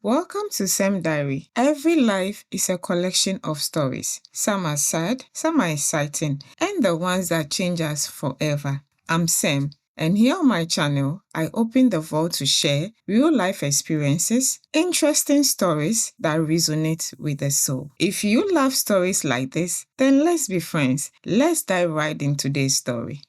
Welcome to Sam Diary. Every life is a collection of stories. Some are sad, some are exciting, and the ones that change us forever. I'm Sam, and here on my channel, I open the vault to share real life experiences, interesting stories that resonate with the soul. If you love stories like this, then let's be friends. Let's dive right into today's story.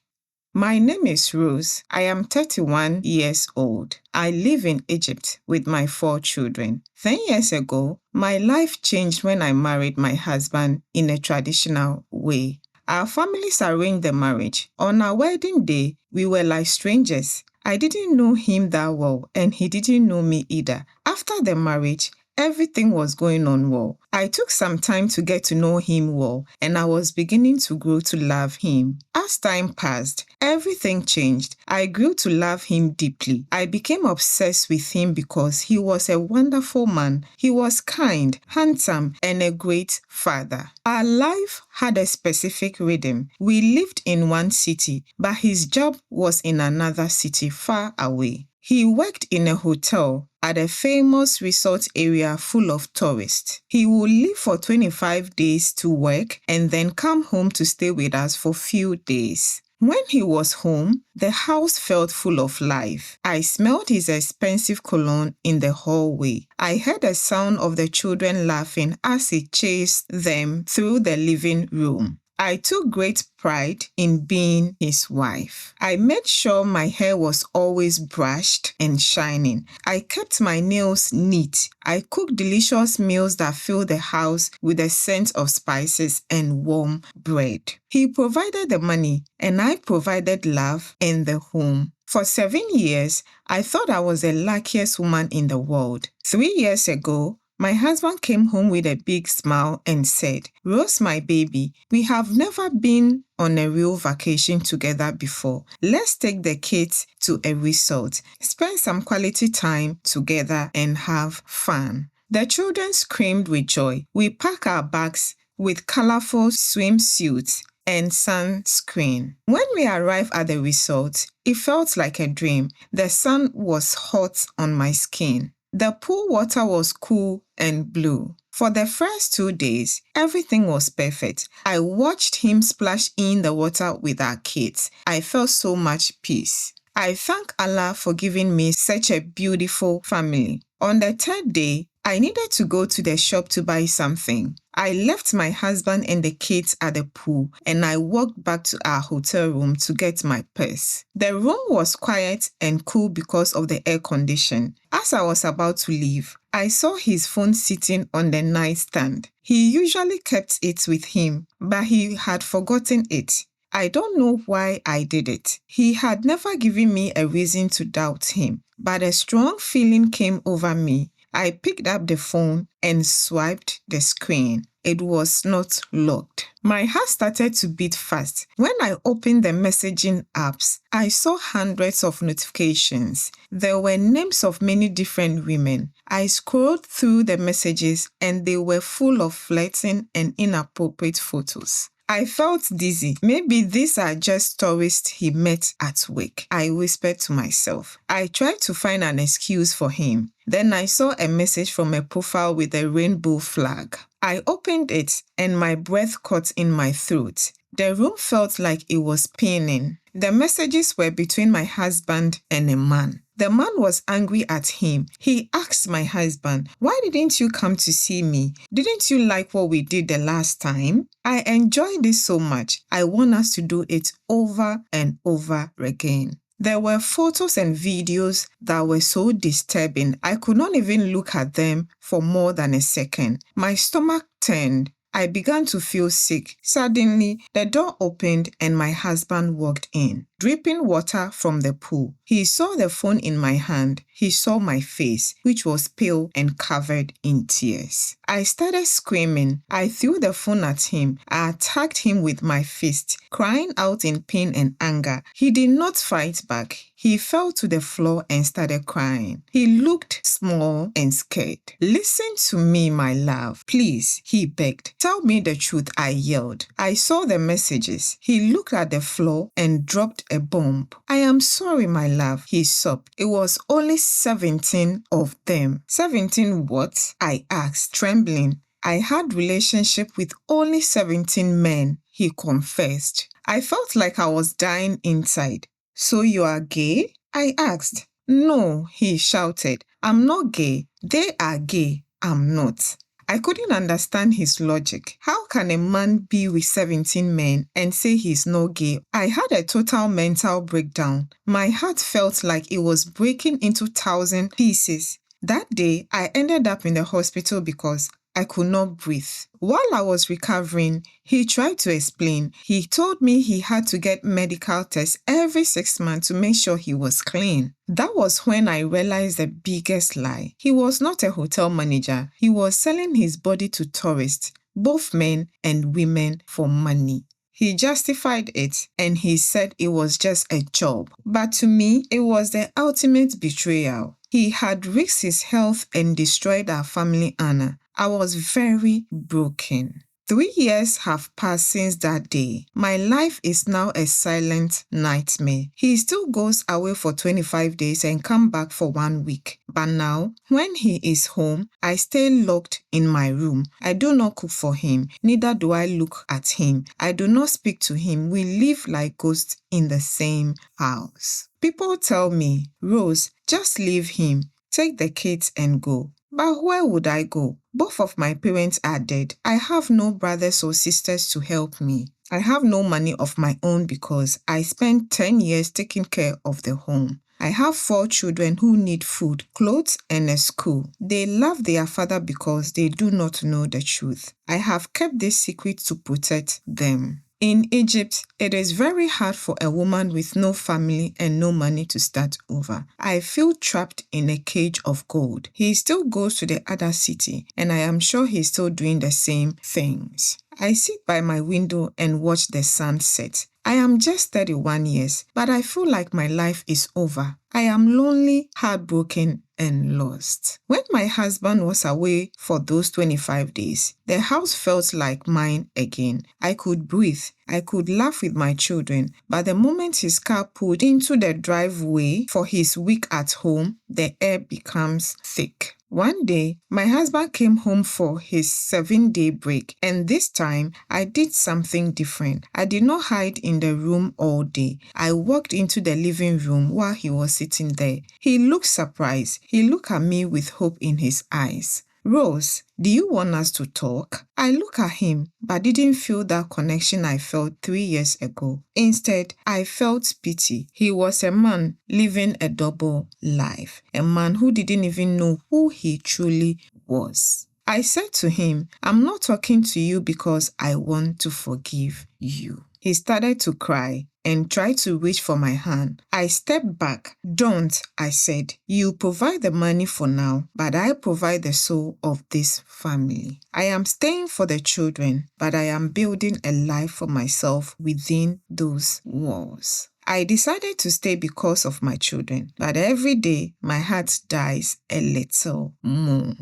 My name is Rose. I am 31 years old. I live in Egypt with my 4 children. 10 years ago, my life changed when I married my husband in a traditional way. Our families arranged the marriage. On our wedding day, we were like strangers. I didn't know him that well, and he didn't know me either. After the marriage, everything was going on well. I took some time to get to know him well, and I was beginning to grow to love him. As time passed, everything changed. I grew to love him deeply. I became obsessed with him because he was a wonderful man. He was kind, handsome, and a great father. Our life had a specific rhythm. We lived in one city, but his job was in another city far away. He worked in a hotel at a famous resort area full of tourists. He would leave for 25 days to work and then come home to stay with us for few days. When he was home, the house felt full of life. I smelled his expensive cologne in the hallway. I heard the sound of the children laughing as he chased them through the living room. I took great pride in being his wife. I made sure my hair was always brushed and shining. I kept my nails neat. I cooked delicious meals that filled the house with the scent of spices and warm bread. He provided the money, and I provided love in the home. For 7 years, I thought I was the luckiest woman in the world. 3 years ago, my husband came home with a big smile and said, "Rose, my baby, we have never been on a real vacation together before. Let's take the kids to a resort, spend some quality time together and have fun." The children screamed with joy. We packed our bags with colorful swimsuits and sunscreen. When we arrived at the resort, it felt like a dream. The sun was hot on my skin. The pool water was cool and blue. For the first 2 days, everything was perfect. I watched him splash in the water with our kids. I felt so much peace. I thank Allah for giving me such a beautiful family. On the 3rd day, I needed to go to the shop to buy something. I left my husband and the kids at the pool, and I walked back to our hotel room to get my purse. The room was quiet and cool because of the air condition. As I was about to leave, I saw his phone sitting on the nightstand. He usually kept it with him, but he had forgotten it. I don't know why I did it. He had never given me a reason to doubt him, but a strong feeling came over me. I picked up the phone and swiped the screen. It was not locked. My heart started to beat fast. When I opened the messaging apps, I saw hundreds of notifications. There were names of many different women. I scrolled through the messages and they were full of flirting and inappropriate photos. I felt dizzy. Maybe these are just tourists he met at work, I whispered to myself. I tried to find an excuse for him. Then I saw a message from a profile with a rainbow flag. I opened it and my breath caught in my throat. The room felt like it was spinning. The messages were between my husband and a man. The man was angry at him. He asked my husband, "Why didn't you come to see me? Didn't you like what we did the last time? I enjoyed this so much. I want us to do it over and over again." There were photos and videos that were so disturbing. I could not even look at them for more than a second. My stomach turned. I began to feel sick. Suddenly, the door opened and my husband walked in, dripping water from the pool. He saw the phone in my hand. He saw my face, which was pale and covered in tears. I started screaming. I threw the phone at him. I attacked him with my fist, crying out in pain and anger. He did not fight back. He fell to the floor and started crying. He looked small and scared. "Listen to me, my love. Please," he begged. "Tell me the truth," I yelled. I saw the messages. He looked at the floor and dropped a bomb. I am sorry, my love, he sobbed. It was only 17 of them. 17 what? I asked, trembling. I had relationship with only 17 men, he confessed. I felt like I was dying inside. So you are gay? I asked. No, he shouted. I'm not gay. They are gay. I'm not. I couldn't understand his logic. How can a man be with 17 men and say he's not gay? I had a total mental breakdown. My heart felt like it was breaking into 1,000 pieces. That day, I ended up in the hospital because I could not breathe. While I was recovering, he tried to explain. He told me he had to get medical tests every 6 months to make sure he was clean. That was when I realized the biggest lie. He was not a hotel manager. He was selling his body to tourists, both men and women, for money. He justified it and he said it was just a job. But to me, it was the ultimate betrayal. He had risked his health and destroyed our family honor. I was very broken. 3 years have passed since that day. My life is now a silent nightmare. He still goes away for 25 days and come back for 1 week. But now, when he is home, I stay locked in my room. I do not cook for him, neither do I look at him. I do not speak to him. We live like ghosts in the same house. People tell me, Rose, just leave him. Take the kids and go. But where would I go? Both of my parents are dead. I have no brothers or sisters to help me. I have no money of my own because I spent 10 years taking care of the home. I have 4 children who need food, clothes, and a school. They love their father because they do not know the truth. I have kept this secret to protect them. In Egypt, it is very hard for a woman with no family and no money to start over. I feel trapped in a cage of gold. He still goes to the other city, and I am sure he's still doing the same things. I sit by my window and watch the sun set. I am just 31 years, but I feel like my life is over. I am lonely, heartbroken, and lost. When my husband was away for those 25 days, the house felt like mine again. I could breathe. I could laugh with my children, but the moment his car pulled into the driveway for his week at home, the air becomes thick. One day, my husband came home for his 7-day break, and this time, I did something different. I did not hide in the room all day. I walked into the living room while he was sitting there. He looked surprised. He looked at me with hope in his eyes. Rose, do you want us to talk? I looked at him, but didn't feel that connection I felt 3 years ago. Instead, I felt pity. He was a man living a double life, a man who didn't even know who he truly was. I said to him, I'm not talking to you because I want to forgive you. He started to cry and tried to reach for my hand. I stepped back. Don't, I said. You provide the money for now, but I provide the soul of this family. I am staying for the children, but I am building a life for myself within those walls. I decided to stay because of my children, but every day my heart dies a little more.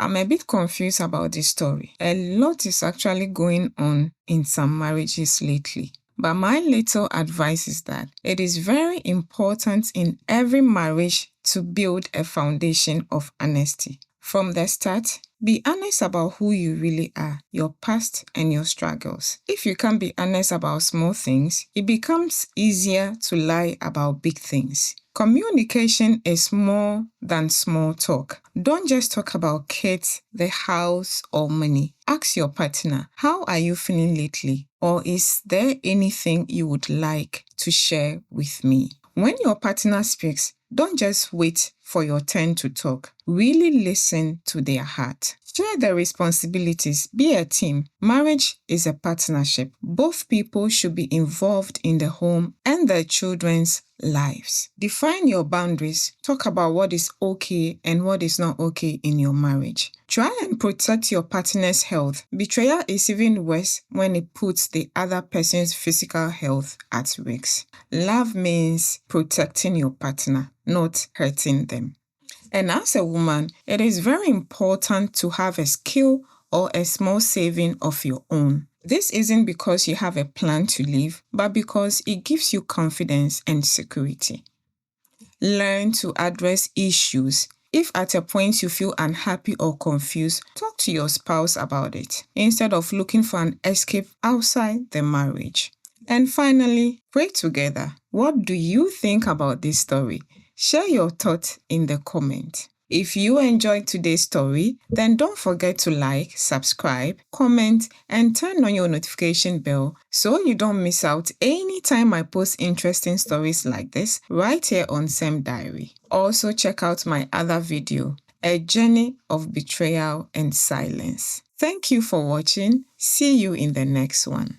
I'm a bit confused about this story. A lot is actually going on in some marriages lately. But my little advice is that it is very important in every marriage to build a foundation of honesty. From the start, be honest about who you really are, your past and your struggles. If you can't be honest about small things, it becomes easier to lie about big things. Communication is more than small talk. Don't just talk about kids, the house, or money. Ask your partner, how are you feeling lately? Or is there anything you would like to share with me? When your partner speaks, don't just wait for your turn to talk. Really listen to their heart. Share the responsibilities. Be a team. Marriage is a partnership. Both people should be involved in the home and their children's lives. Define your boundaries. Talk about what is okay and what is not okay in your marriage. Try and protect your partner's health. Betrayal is even worse when it puts the other person's physical health at risk. Love means protecting your partner, not hurting them. And as a woman, it is very important to have a skill or a small saving of your own. This isn't because you have a plan to leave, but because it gives you confidence and security. Learn to address issues. If at a point you feel unhappy or confused, talk to your spouse about it instead of looking for an escape outside the marriage. And finally, pray together. What do you think about this story? Share your thoughts in the comment. If you enjoyed today's story, then don't forget to like, subscribe, comment, and turn on your notification bell so you don't miss out anytime I post interesting stories like this right here on Sem Diary. Also check out my other video, A Journey of Betrayal and Silence. Thank you for watching. See you in the next one.